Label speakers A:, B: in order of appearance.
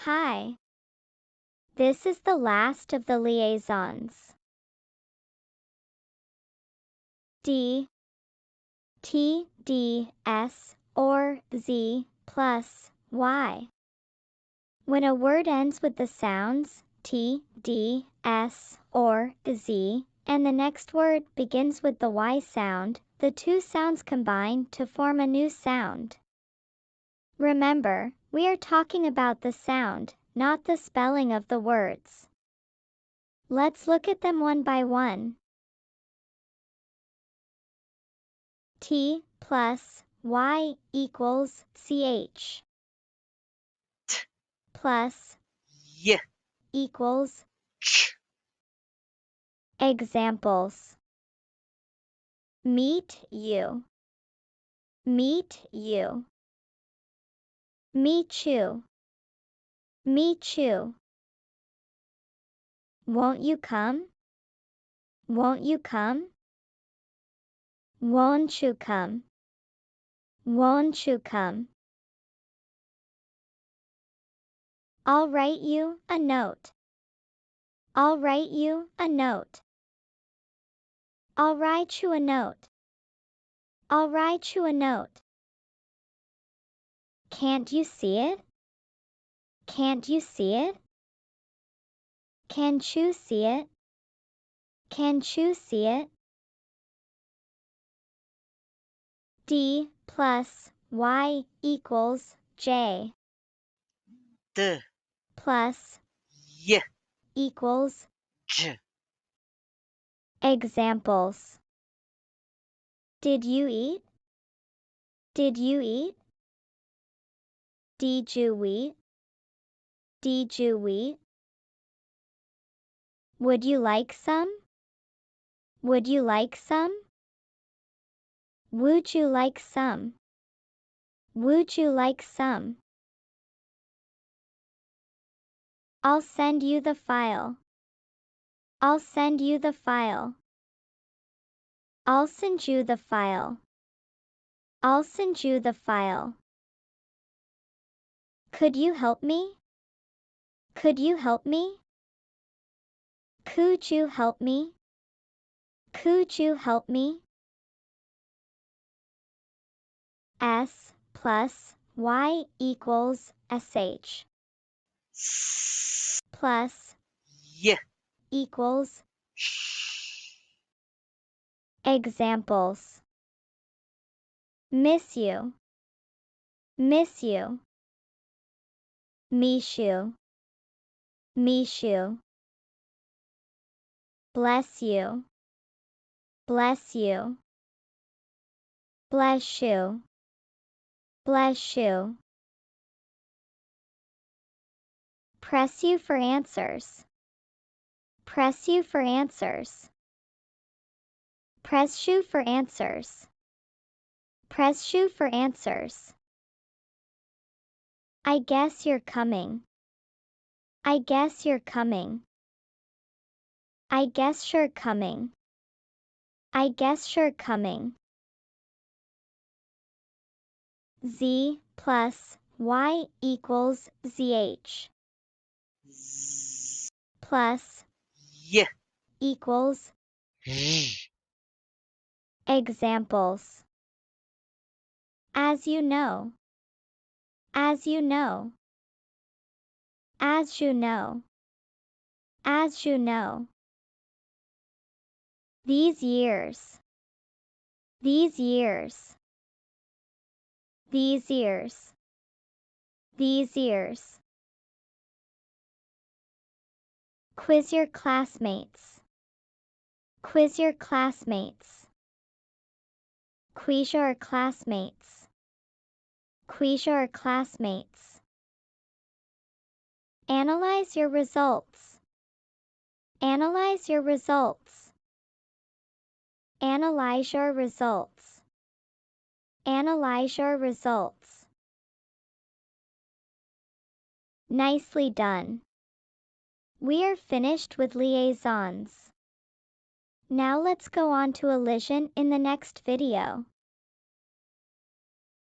A: Hi. This is the last of the liaisons. D, T, D, S, or Z plus Y. When a word ends with the sounds T, D, S, or Z, and the next word begins with the Y sound, the two sounds combine to form a new sound. Remember, we are talking about the sound, not the spelling of the words. Let's look at them one by one. T plus Y equals CH.
B: T.
A: Plus
B: Y.
A: equals
B: Ch.
A: Examples. Meet you. Meet you. Meet you. Meet you. Won't you come? Won't you come? Won't you come? Won't you come? I'll write you a note. I'll write you a note. I'll write you a note. I'll write you a note. Can't you see it? Can't you see it? Can't you see it? Can't you see it? D plus Y equals J.
B: D.
A: Plus
B: Y.
A: equals
B: J.
A: Examples. Did you eat? Did you eat? Did you eat? Did you eat? Would you like some? Would you like some? Would you like some? Would you like some? I'll send you the file. I'll send you the file. I'll send you the file. I'll send you the file. Could you help me? Could you help me? Could you help me? Could you help me? S plus Y equals SH.
B: S.
A: Plus
B: Y.
A: equals
B: Sh.
A: Examples. Miss you. Miss you. Miss you. Miss you. Bless you. Bless you. Bless you. Bless you. Press you for answers. Press you for answers. Press you for answers. Press you for answers. I guess you're coming. I guess you're coming. I guess you're coming. I guess you're coming. Z plus Y equals ZH.
B: Z.
A: Plus
B: Y.
A: equals
B: J.
A: Examples. As you know. As you know. As you know. As you know. These years. These years. These years. These years. Quiz your classmates. Quiz your classmates. Quiz your classmates. Quiz your classmates. Analyze your results. Analyze your results. Analyze your results. Analyze your results. Nicely done. We are finished with liaisons. Now let's go on to elision in the next video.